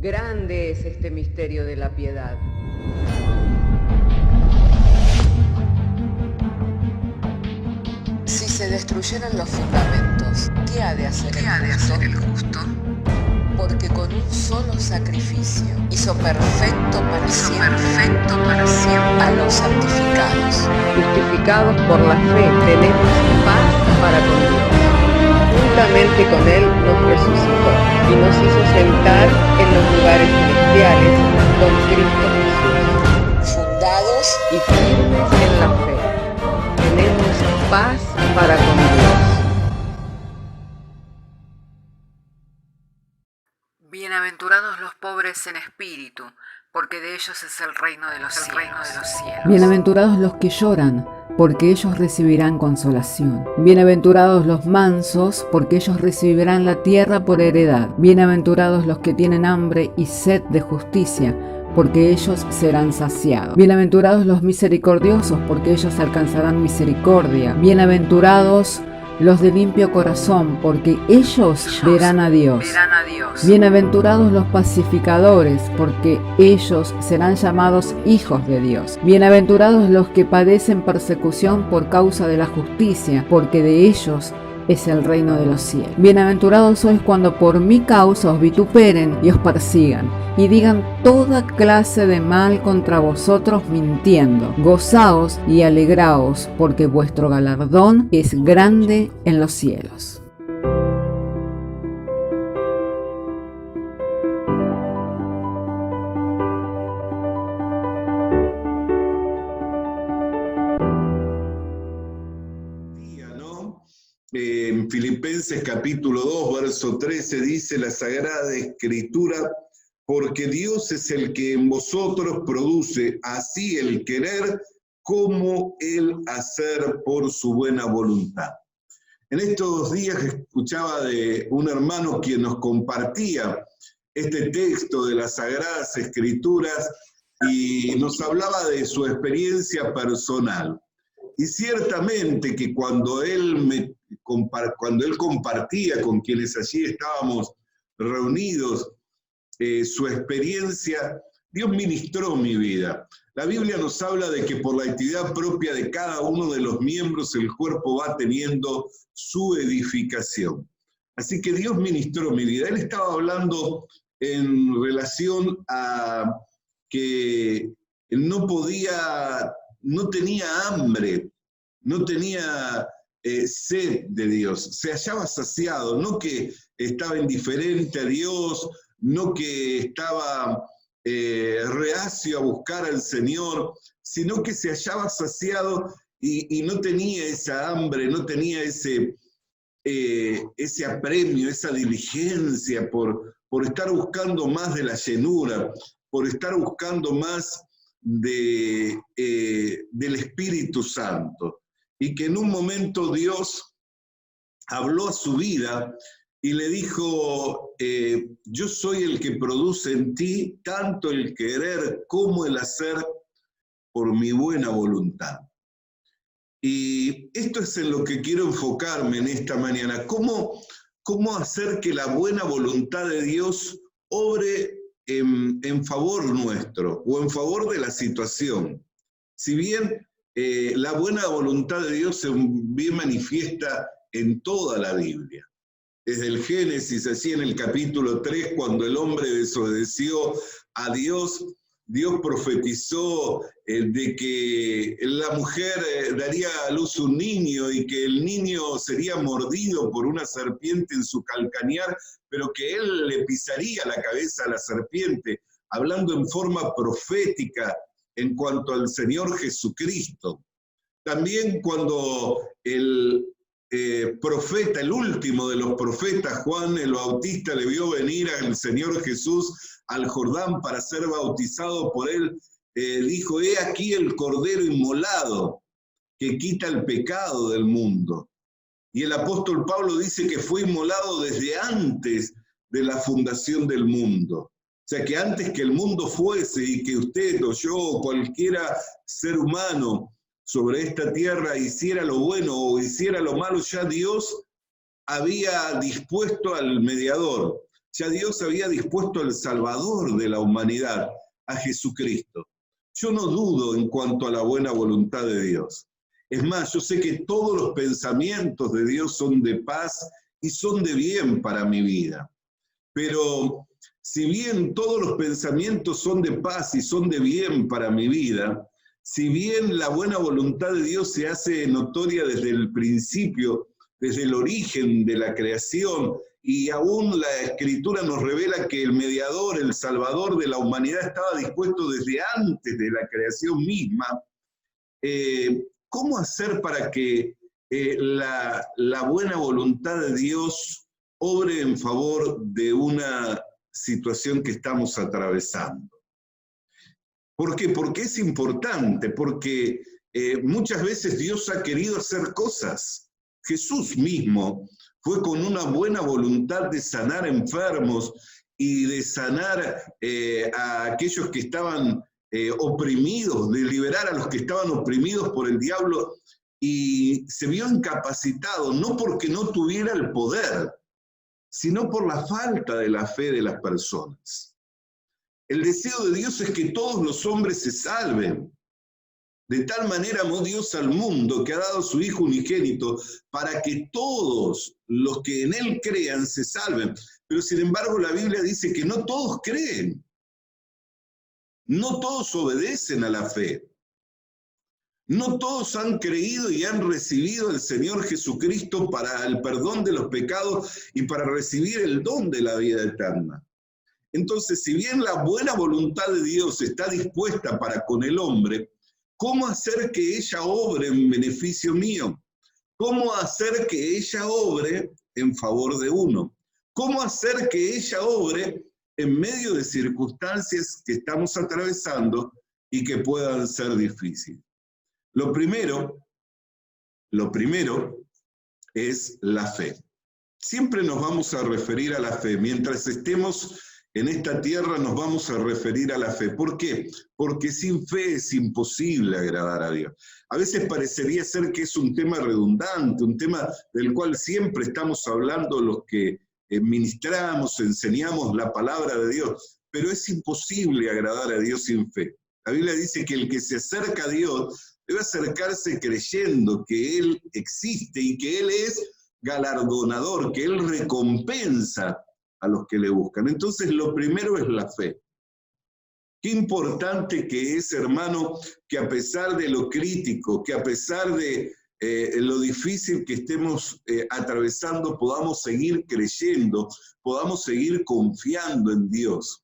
Grande es este misterio de la piedad. Si se destruyeran los fundamentos, ¿qué ha de hacer el justo? Porque con un solo sacrificio hizo perfecto para siempre a los santificados. Justificados por la fe, tenemos paz para con Dios. Juntamente con Él nos resucitó y nos hizo sentar en los lugares celestiales con Cristo Jesús. Fundados Y firmes en la fe, tenemos paz para con Dios. Bienaventurados los pobres en espíritu, porque de ellos es el reino de los cielos. Bienaventurados los que lloran, porque ellos recibirán consolación. Bienaventurados los mansos, porque ellos recibirán la tierra por heredad. Bienaventurados los que tienen hambre y sed de justicia, porque ellos serán saciados. Bienaventurados los misericordiosos, porque ellos alcanzarán misericordia. Bienaventurados los de limpio corazón, porque ellos verán a Dios. Bienaventurados los pacificadores, porque ellos serán llamados hijos de Dios. Bienaventurados los que padecen persecución por causa de la justicia, porque de ellos es el reino de los cielos. Bienaventurados sois cuando por mi causa os vituperen y os persigan, y digan toda clase de mal contra vosotros mintiendo. Gozaos y alegraos, porque vuestro galardón es grande en los cielos. En Filipenses capítulo 2, verso 13 dice la Sagrada Escritura: porque Dios es el que en vosotros produce así el querer como el hacer por su buena voluntad. En estos días escuchaba de un hermano quien nos compartía este texto de las Sagradas Escrituras y nos hablaba de su experiencia personal. Y ciertamente que cuando él compartía con quienes allí estábamos reunidos su experiencia, Dios ministró mi vida. La Biblia nos habla de que por la actividad propia de cada uno de los miembros el cuerpo va teniendo su edificación. Así que Dios ministró mi vida. Él estaba hablando en relación a que no tenía hambre, no tenía sed de Dios, se hallaba saciado, no que estaba indiferente a Dios, no que estaba reacio a buscar al Señor, sino que se hallaba saciado y no tenía esa hambre, no tenía ese apremio, esa diligencia por estar buscando más de la llenura, por estar buscando más del Espíritu Santo. Y que en un momento Dios habló a su vida y le dijo: yo soy el que produce en ti tanto el querer como el hacer por mi buena voluntad. Y esto es en lo que quiero enfocarme en esta mañana. ¿Cómo hacer que la buena voluntad de Dios obre en favor nuestro o en favor de la situación? Si bien la buena voluntad de Dios se bien manifiesta en toda la Biblia. Desde el Génesis, así en el capítulo 3, cuando el hombre desobedeció a Dios, Dios profetizó de que la mujer daría a luz un niño y que el niño sería mordido por una serpiente en su calcañar, pero que él le pisaría la cabeza a la serpiente, hablando en forma profética en cuanto al Señor Jesucristo. También cuando el profeta, el último de los profetas, Juan el Bautista, le vio venir al Señor Jesús al Jordán para ser bautizado por él, dijo: he aquí el Cordero inmolado que quita el pecado del mundo. Y el apóstol Pablo dice que fue inmolado desde antes de la fundación del mundo. O sea, que antes que el mundo fuese y que usted o yo o cualquiera ser humano sobre esta tierra hiciera lo bueno o hiciera lo malo, ya Dios había dispuesto al mediador, Ya Dios había dispuesto al Salvador de la humanidad, a Jesucristo. Yo no dudo en cuanto a la buena voluntad de Dios. Es más, yo sé que todos los pensamientos de Dios son de paz y son de bien para mi vida. Pero si bien todos los pensamientos son de paz y son de bien para mi vida, si bien la buena voluntad de Dios se hace notoria desde el principio, desde el origen de la creación, y aún la Escritura nos revela que el mediador, el salvador de la humanidad estaba dispuesto desde antes de la creación misma, ¿cómo hacer para que la buena voluntad de Dios obre en favor de una situación que estamos atravesando? ¿Por qué? Porque es importante, porque muchas veces Dios ha querido hacer cosas. Jesús mismo fue con una buena voluntad de sanar enfermos y de sanar a aquellos que estaban oprimidos, de liberar a los que estaban oprimidos por el diablo, y se vio incapacitado, no porque no tuviera el poder, sino por la falta de la fe de las personas. El deseo de Dios es que todos los hombres se salven. De tal manera amó Dios al mundo que ha dado a su Hijo unigénito para que todos los que en Él crean se salven. Pero sin embargo la Biblia dice que no todos creen. No todos obedecen a la fe. No todos han creído y han recibido al Señor Jesucristo para el perdón de los pecados y para recibir el don de la vida eterna. Entonces, si bien la buena voluntad de Dios está dispuesta para con el hombre, ¿cómo hacer que ella obre en beneficio mío? ¿Cómo hacer que ella obre en favor de uno? ¿Cómo hacer que ella obre en medio de circunstancias que estamos atravesando y que puedan ser difíciles? Lo primero es la fe. Siempre nos vamos a referir a la fe. Mientras estemos en esta tierra nos vamos a referir a la fe. ¿Por qué? Porque sin fe es imposible agradar a Dios. A veces parecería ser que es un tema redundante, un tema del cual siempre estamos hablando los que ministramos, enseñamos la palabra de Dios, pero es imposible agradar a Dios sin fe. La Biblia dice que el que se acerca a Dios debe acercarse creyendo que Él existe y que Él es galardonador, que Él recompensa a los que le buscan. Entonces, lo primero es la fe. Qué importante que es, hermano, que a pesar de lo crítico, que a pesar de lo difícil que estemos atravesando, podamos seguir creyendo, podamos seguir confiando en Dios.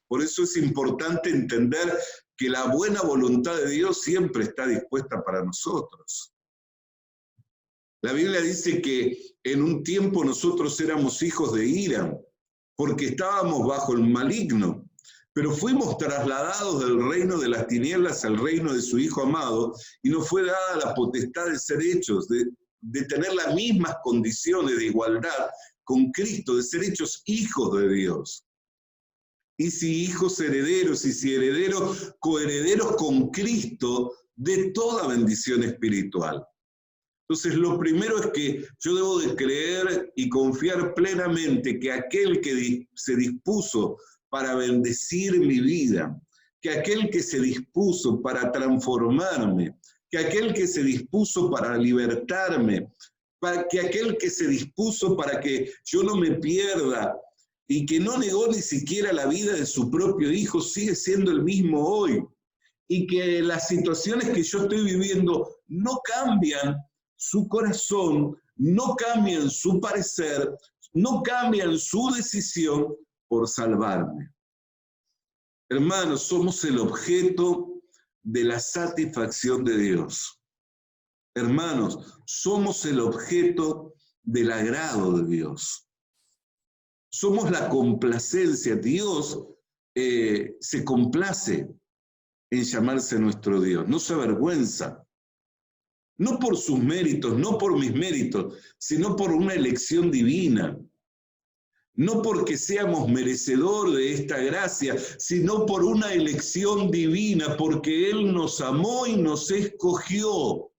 Por eso es importante entender que la buena voluntad de Dios siempre está dispuesta para nosotros. La Biblia dice que en un tiempo nosotros éramos hijos de ira, porque estábamos bajo el maligno, pero fuimos trasladados del reino de las tinieblas al reino de su Hijo amado, y nos fue dada la potestad de ser hechos, de tener las mismas condiciones de igualdad con Cristo, de ser hechos hijos de Dios. Y si hijos herederos, y si herederos, coherederos con Cristo de toda bendición espiritual. Entonces, lo primero es que yo debo de creer y confiar plenamente que aquel que se dispuso para bendecir mi vida, que aquel que se dispuso para transformarme, que aquel que se dispuso para libertarme, que aquel que se dispuso para que yo no me pierda y que no negó ni siquiera la vida de su propio Hijo, sigue siendo el mismo hoy. Y que las situaciones que yo estoy viviendo no cambian su corazón, no cambian su parecer, no cambian su decisión por salvarme. Hermanos, somos el objeto de la satisfacción de Dios. Hermanos, somos el objeto del agrado de Dios. Somos la complacencia. Dios se complace en llamarse nuestro Dios, no se avergüenza. No por sus méritos, no por mis méritos, sino por una elección divina. No porque seamos merecedores de esta gracia, sino por una elección divina, porque Él nos amó y nos escogió,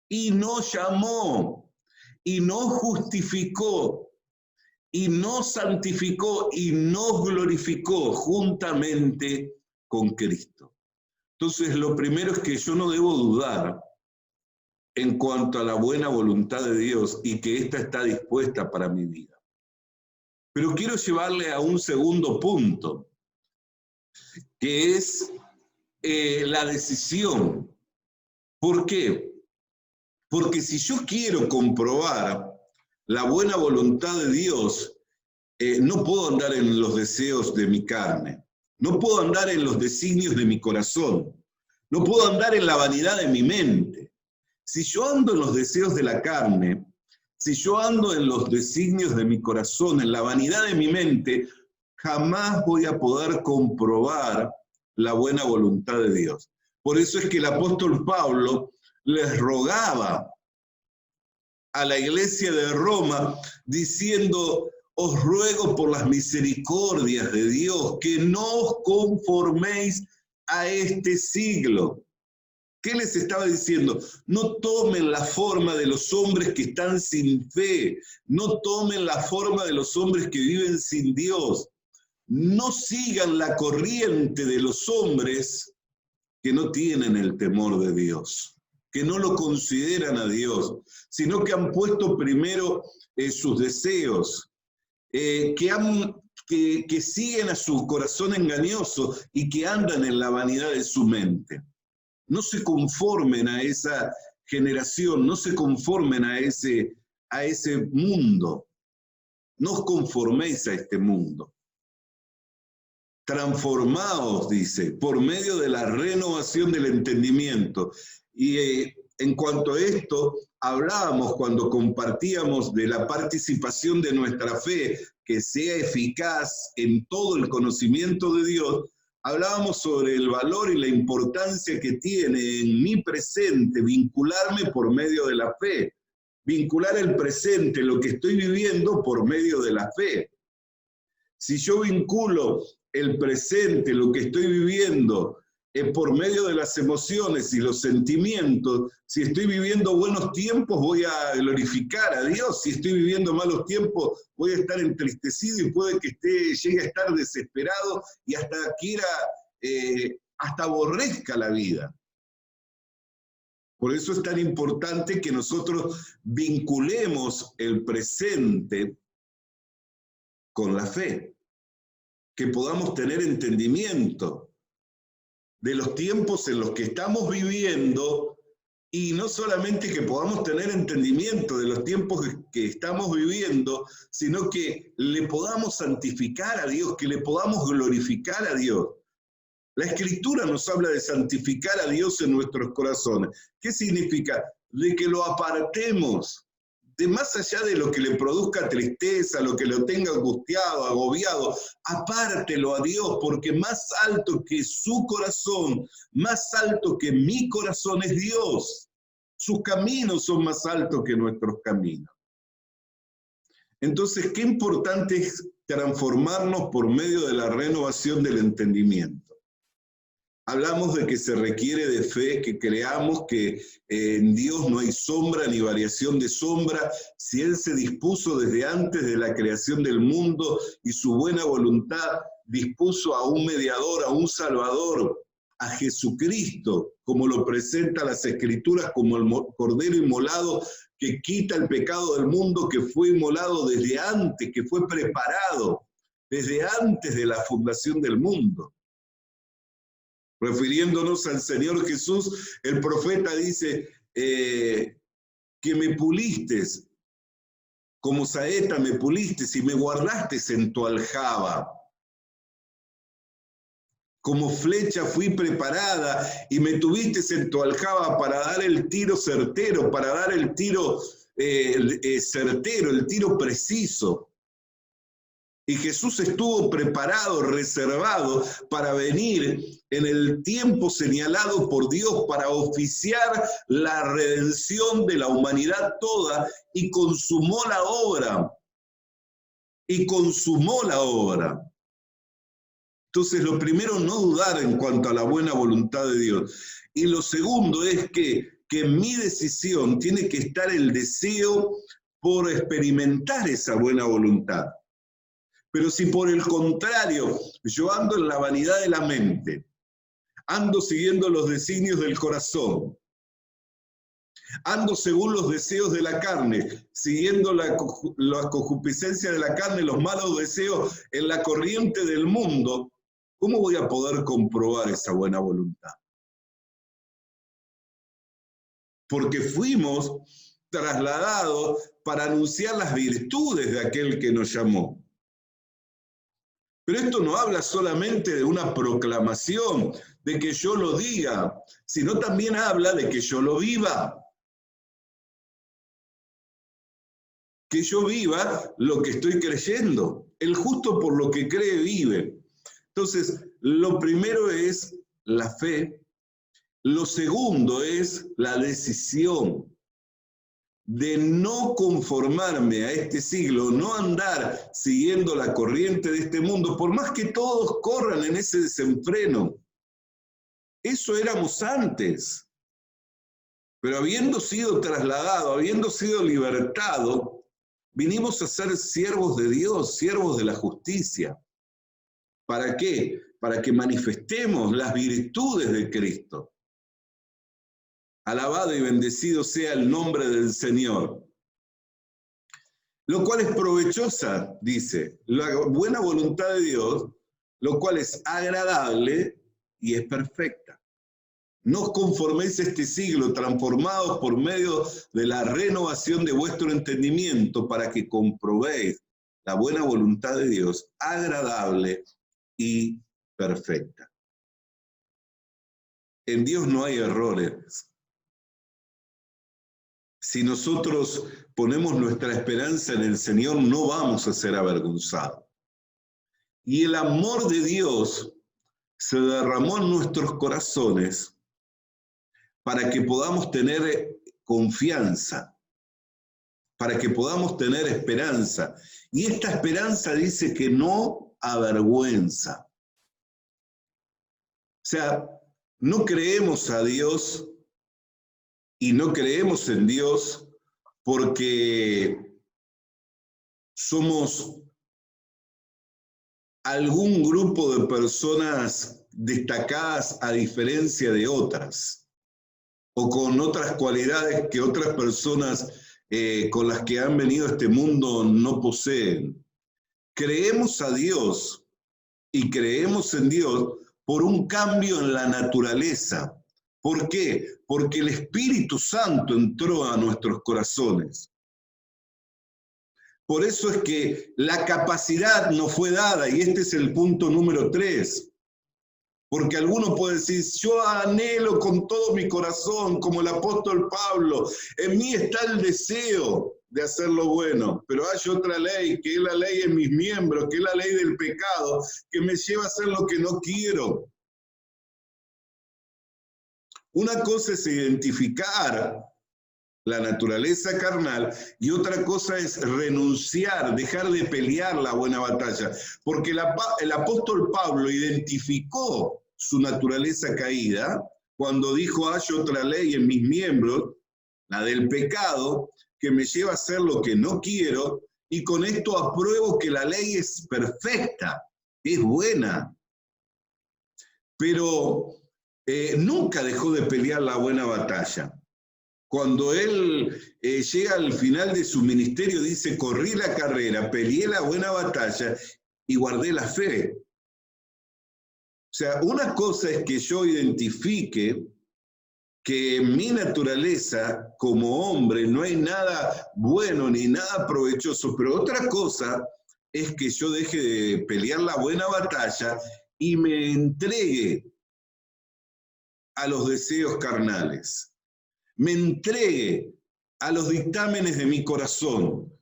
y nos llamó, y nos justificó, y nos santificó y nos glorificó juntamente con Cristo. Entonces, lo primero es que yo no debo dudar en cuanto a la buena voluntad de Dios y que ésta está dispuesta para mi vida. Pero quiero llevarle a un segundo punto, que es la decisión. ¿Por qué? Porque si yo quiero comprobar la buena voluntad de Dios, no puedo andar en los deseos de mi carne, no puedo andar en los designios de mi corazón, no puedo andar en la vanidad de mi mente. Si yo ando en los deseos de la carne, si yo ando en los designios de mi corazón, en la vanidad de mi mente, jamás voy a poder comprobar la buena voluntad de Dios. Por eso es que el apóstol Pablo les rogaba a la iglesia de Roma diciendo: os ruego por las misericordias de Dios que no os conforméis a este siglo. ¿Qué les estaba diciendo? No tomen la forma de los hombres que están sin fe, no tomen la forma de los hombres que viven sin Dios, no sigan la corriente de los hombres que no tienen el temor de Dios, que no lo consideran a Dios, sino que han puesto primero sus deseos, que siguen a su corazón engañoso y que andan en la vanidad de su mente. No se conformen a esa generación, no se conformen a ese mundo. No os conforméis a este mundo. Transformaos, dice, por medio de la renovación del entendimiento. Y en cuanto a esto, hablábamos cuando compartíamos de la participación de nuestra fe, que sea eficaz en todo el conocimiento de Dios. Hablábamos sobre el valor y la importancia que tiene en mi presente vincularme por medio de la fe. Vincular el presente, lo que estoy viviendo, por medio de la fe. Si yo vinculo el presente, lo que estoy viviendo, por medio de las emociones y los sentimientos, si estoy viviendo buenos tiempos, voy a glorificar a Dios. Si estoy viviendo malos tiempos, voy a estar entristecido y puede que llegue a estar desesperado y hasta quiera, hasta aborrezca la vida. Por eso es tan importante que nosotros vinculemos el presente con la fe, que podamos tener entendimiento de los tiempos en los que estamos viviendo, y no solamente que podamos tener entendimiento de los tiempos que estamos viviendo, sino que le podamos santificar a Dios, que le podamos glorificar a Dios. La Escritura nos habla de santificar a Dios en nuestros corazones. ¿Qué significa? De que lo apartemos, de más allá de lo que le produzca tristeza, lo que lo tenga angustiado, agobiado, apártelo a Dios, porque más alto que su corazón, más alto que mi corazón es Dios. Sus caminos son más altos que nuestros caminos. Entonces, qué importante es transformarnos por medio de la renovación del entendimiento. Hablamos de que se requiere de fe, que creamos que en Dios no hay sombra ni variación de sombra. Si Él se dispuso desde antes de la creación del mundo y su buena voluntad dispuso a un mediador, a un salvador, a Jesucristo, como lo presenta las Escrituras, como el Cordero inmolado que quita el pecado del mundo, que fue inmolado desde antes, que fue preparado desde antes de la fundación del mundo. Refiriéndonos al Señor Jesús, el profeta dice que me puliste, como saeta me puliste y me guardaste en tu aljaba. Como flecha fui preparada y me tuviste en tu aljaba para dar el tiro certero, para dar el tiro certero, el tiro preciso. Y Jesús estuvo preparado, reservado para venir en el tiempo señalado por Dios para oficiar la redención de la humanidad toda, y consumó la obra. Y consumó la obra. Entonces, lo primero, no dudar en cuanto a la buena voluntad de Dios. Y lo segundo es que en mi decisión tiene que estar el deseo por experimentar esa buena voluntad. Pero si por el contrario, yo ando en la vanidad de la mente, ando siguiendo los designios del corazón, ando según los deseos de la carne, siguiendo la concupiscencia de la carne, los malos deseos en la corriente del mundo, ¿cómo voy a poder comprobar esa buena voluntad? Porque fuimos trasladados para anunciar las virtudes de aquel que nos llamó. Pero esto no habla solamente de una proclamación, de que yo lo diga, sino también habla de que yo lo viva. Que yo viva lo que estoy creyendo. El justo por lo que cree vive. Entonces, lo primero es la fe. Lo segundo es la decisión de no conformarme a este siglo, no andar siguiendo la corriente de este mundo, por más que todos corran en ese desenfreno. Eso éramos antes. Pero habiendo sido trasladado, habiendo sido libertado, vinimos a ser siervos de Dios, siervos de la justicia. ¿Para qué? Para que manifestemos las virtudes de Cristo. Alabado y bendecido sea el nombre del Señor. Lo cual es provechosa, dice, la buena voluntad de Dios, lo cual es agradable y es perfecta. No os conforméis a este siglo, transformados por medio de la renovación de vuestro entendimiento, para que comprobéis la buena voluntad de Dios, agradable y perfecta. En Dios no hay errores. Si nosotros ponemos nuestra esperanza en el Señor, no vamos a ser avergonzados. Y el amor de Dios se derramó en nuestros corazones para que podamos tener confianza, para que podamos tener esperanza. Y esta esperanza dice que no avergüenza. O sea, no creemos a Dios y no creemos en Dios porque somos algún grupo de personas destacadas a diferencia de otras, o con otras cualidades que otras personas con las que han venido a este mundo no poseen. Creemos a Dios y creemos en Dios por un cambio en la naturaleza. ¿Por qué? Porque el Espíritu Santo entró a nuestros corazones. Por eso es que la capacidad nos fue dada, y este es el punto número 3. Porque alguno puede decir, yo anhelo con todo mi corazón, como el apóstol Pablo, en mí está el deseo de hacer lo bueno, pero hay otra ley, que es la ley en mis miembros, que es la ley del pecado, que me lleva a hacer lo que no quiero. Una cosa es identificar la naturaleza carnal y otra cosa es renunciar, dejar de pelear la buena batalla. Porque el apóstol Pablo identificó su naturaleza caída cuando dijo, hay otra ley en mis miembros, la del pecado, que me lleva a hacer lo que no quiero, y con esto apruebo que la ley es perfecta, es buena. Pero nunca dejó de pelear la buena batalla. Cuando él llega al final de su ministerio, dice, corrí la carrera, peleé la buena batalla y guardé la fe. O sea, una cosa es que yo identifique que en mi naturaleza como hombre no hay nada bueno ni nada provechoso, pero otra cosa es que yo deje de pelear la buena batalla y me entregue a los deseos carnales. Me entregue a los dictámenes de mi corazón,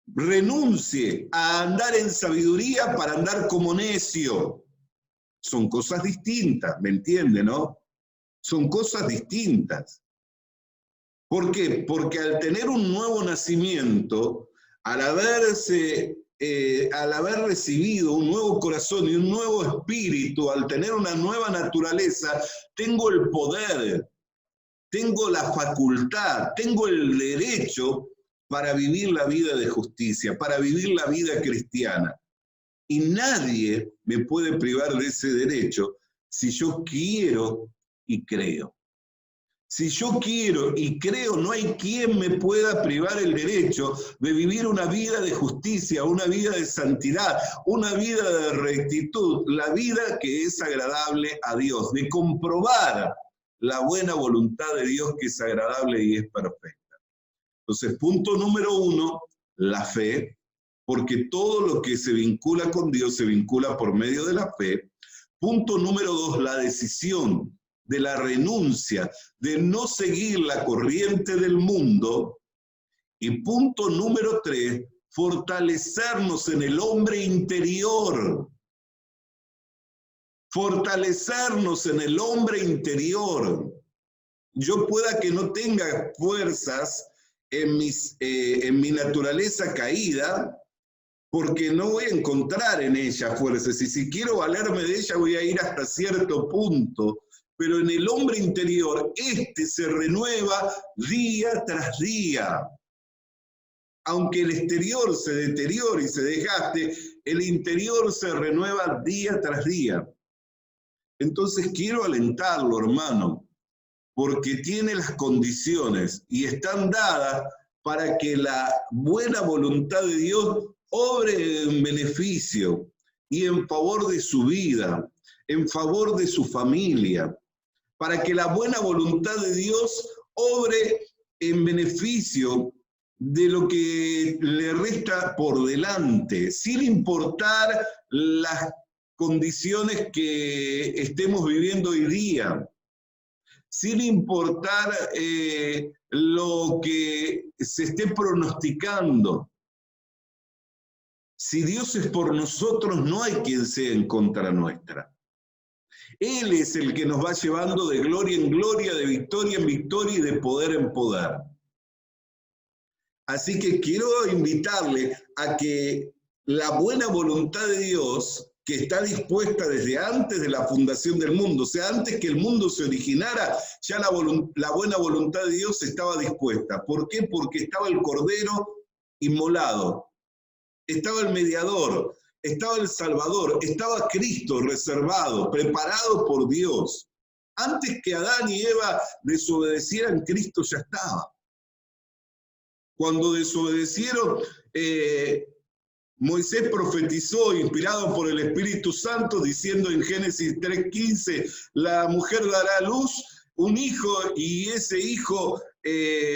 renuncie a andar en sabiduría para andar como necio. Son cosas distintas, ¿me entiende, no? Son cosas distintas. ¿Por qué? Porque al tener un nuevo nacimiento, al haber recibido un nuevo corazón y un nuevo espíritu, al tener una nueva naturaleza, tengo el poder, tengo la facultad, tengo el derecho para vivir la vida de justicia, para vivir la vida cristiana. Y nadie me puede privar de ese derecho si yo quiero y creo. Si yo quiero y creo, no hay quien me pueda privar el derecho de vivir una vida de justicia, una vida de santidad, una vida de rectitud, la vida que es agradable a Dios, de comprobar la buena voluntad de Dios que es agradable y es perfecta. Entonces, punto número 1, la fe, porque todo lo que se vincula con Dios se vincula por medio de la fe. Punto número 2, la decisión de la renuncia, de no seguir la corriente del mundo. Y punto número 3, fortalecernos en el hombre interior. Fortalecernos en el hombre interior. Yo pueda que no tenga fuerzas en mi naturaleza caída, porque no voy a encontrar en ella fuerzas. Y si quiero valerme de ella, voy a ir hasta cierto punto. Pero en el hombre interior, se renueva día tras día. Aunque el exterior se deteriore y se desgaste, el interior se renueva día tras día. Entonces quiero alentarlo, hermano, porque tiene las condiciones y están dadas para que la buena voluntad de Dios obre en beneficio y en favor de su vida, en favor de su familia, para que la buena voluntad de Dios obre en beneficio de lo que le resta por delante, sin importar las condiciones que estemos viviendo hoy día, sin importar lo que se esté pronosticando. Si Dios es por nosotros, no hay quien sea en contra nuestra. Él es el que nos va llevando de gloria en gloria, de victoria en victoria y de poder en poder. Así que quiero invitarle a que la buena voluntad de Dios, que está dispuesta desde antes de la fundación del mundo, o sea, antes que el mundo se originara, ya la buena voluntad de Dios estaba dispuesta. ¿Por qué? Porque estaba el Cordero inmolado, estaba el mediador, estaba el Salvador, estaba Cristo reservado, preparado por Dios. Antes que Adán y Eva desobedecieran, Cristo ya estaba. Cuando desobedecieron, Moisés profetizó, inspirado por el Espíritu Santo, diciendo en Génesis 3:15, la mujer dará a luz un hijo y ese hijo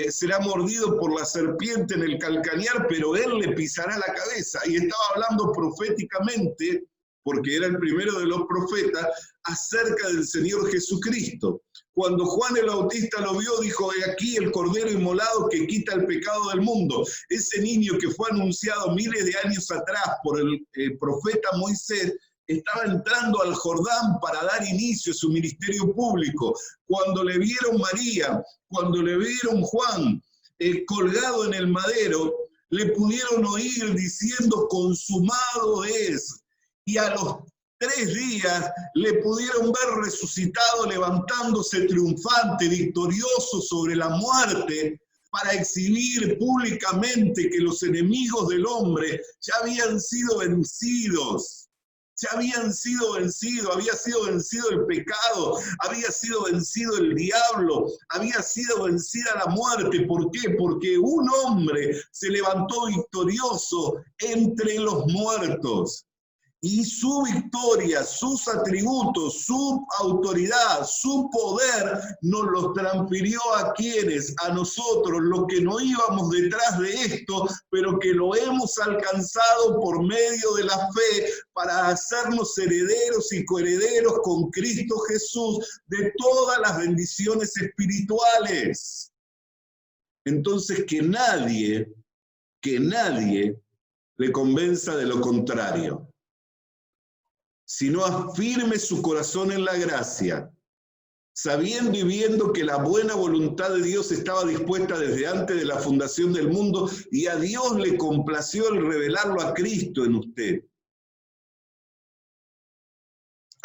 será mordido por la serpiente en el calcañar, pero él le pisará la cabeza. Y estaba hablando proféticamente, porque era el primero de los profetas, acerca del Señor Jesucristo. Cuando Juan el Bautista lo vio, dijo: he aquí el Cordero inmolado que quita el pecado del mundo. Ese niño que fue anunciado miles de años atrás por el profeta Moisés, estaba entrando al Jordán para dar inicio a su ministerio público. Cuando le vieron María, cuando le vieron Juan colgado en el madero, le pudieron oír diciendo: consumado es. Y a los 3 días le pudieron ver resucitado, levantándose triunfante, victorioso sobre la muerte, para exhibir públicamente que los enemigos del hombre ya habían sido vencidos. Ya habían sido vencidos, había sido vencido el pecado, había sido vencido el diablo, había sido vencida la muerte. ¿Por qué? Porque un hombre se levantó victorioso entre los muertos. Y su victoria, sus atributos, su autoridad, su poder nos los transfirió a quienes, a nosotros, los que no íbamos detrás de esto, pero que lo hemos alcanzado por medio de la fe para hacernos herederos y coherederos con Cristo Jesús de todas las bendiciones espirituales. Entonces que nadie le convenza de lo contrario, sino afirme su corazón en la gracia, sabiendo y viendo que la buena voluntad de Dios estaba dispuesta desde antes de la fundación del mundo, y a Dios le complació el revelarlo a Cristo en usted.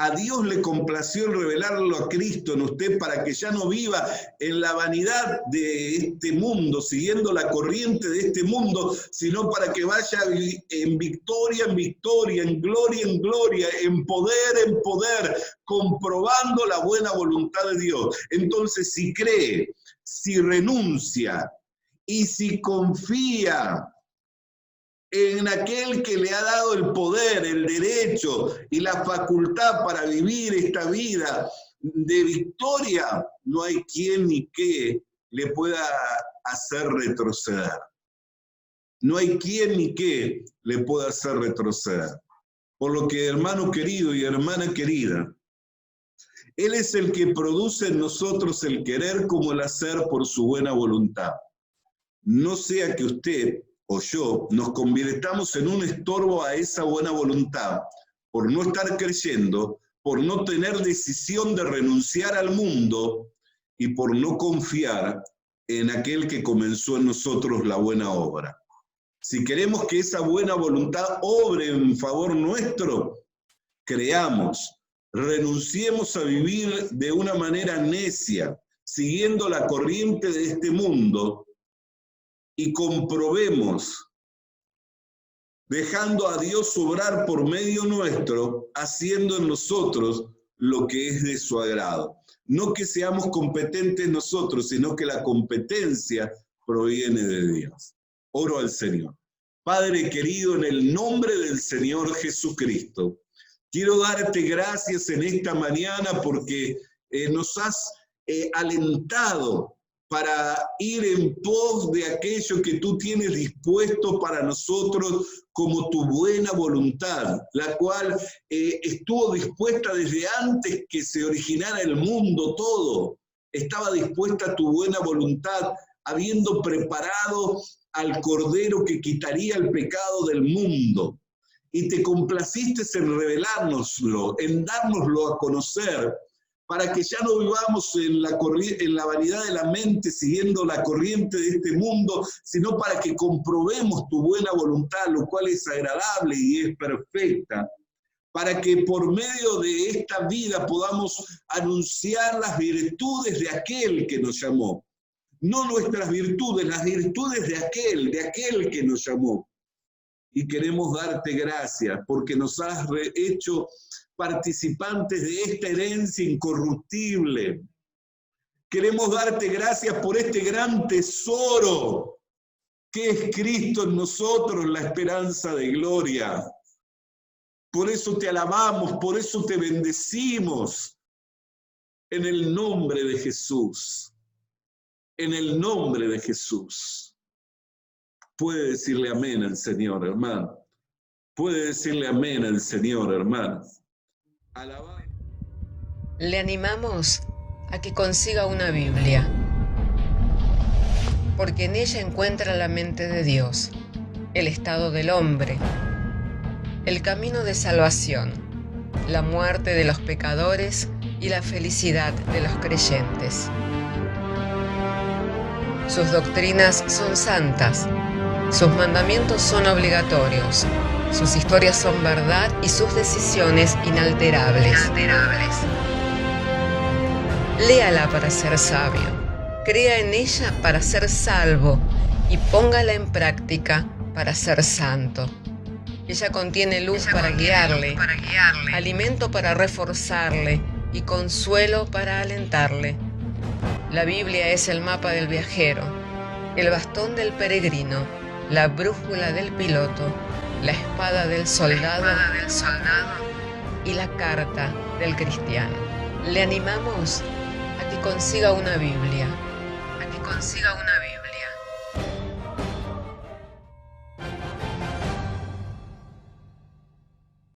A Dios le complació en revelarlo a Cristo en usted para que ya no viva en la vanidad de este mundo, siguiendo la corriente de este mundo, sino para que vaya en victoria, en gloria, en poder, comprobando la buena voluntad de Dios. Entonces, si cree, si renuncia y si confía en aquel que le ha dado el poder, el derecho y la facultad para vivir esta vida de victoria, no hay quien ni qué le pueda hacer retroceder. No hay quien ni qué le pueda hacer retroceder. Por lo que, hermano querido y hermana querida, Él es el que produce en nosotros el querer como el hacer por su buena voluntad. No sea que usted o yo nos convirtamos en un estorbo a esa buena voluntad, por no estar creyendo, por no tener decisión de renunciar al mundo y por no confiar en aquel que comenzó en nosotros la buena obra. Si queremos que esa buena voluntad obre en favor nuestro, creamos, renunciemos a vivir de una manera necia, siguiendo la corriente de este mundo, y comprobemos, dejando a Dios obrar por medio nuestro, haciendo en nosotros lo que es de su agrado. No que seamos competentes nosotros, sino que la competencia proviene de Dios. Oro al Señor. Padre querido, en el nombre del Señor Jesucristo, quiero darte gracias en esta mañana porque nos has alentado para ir en pos de aquello que tú tienes dispuesto para nosotros como tu buena voluntad, la cual estuvo dispuesta desde antes que se originara el mundo todo. Estaba dispuesta tu buena voluntad, habiendo preparado al Cordero que quitaría el pecado del mundo. Y te complaciste en revelárnoslo, en dárnoslo a conocer, para que ya no vivamos en la vanidad de la mente, siguiendo la corriente de este mundo, sino para que comprobemos tu buena voluntad, lo cual es agradable y es perfecta, para que por medio de esta vida podamos anunciar las virtudes de aquel que nos llamó. No nuestras virtudes, las virtudes de aquel que nos llamó. Y queremos darte gracias porque nos has hecho participantes de esta herencia incorruptible. Queremos darte gracias por este gran tesoro que es Cristo en nosotros, la esperanza de gloria. Por eso te alabamos, por eso te bendecimos, en el nombre de Jesús. En el nombre de Jesús. Puede decirle amén al Señor, hermano. Puede decirle amén al Señor, hermano. Le animamos a que consiga una Biblia, porque en ella encuentra la mente de Dios, el estado del hombre, el camino de salvación, la muerte de los pecadores y la felicidad de los creyentes. Sus doctrinas son santas, sus mandamientos son obligatorios, sus historias son verdad y sus decisiones inalterables. Léala para ser sabio, crea en ella para ser salvo y póngala en práctica para ser santo. Ella contiene luz para guiarle, alimento para reforzarle y consuelo para alentarle. La Biblia es el mapa del viajero, el bastón del peregrino, la brújula del piloto, la espada del soldado y la carta del cristiano. Le animamos a que consiga una Biblia,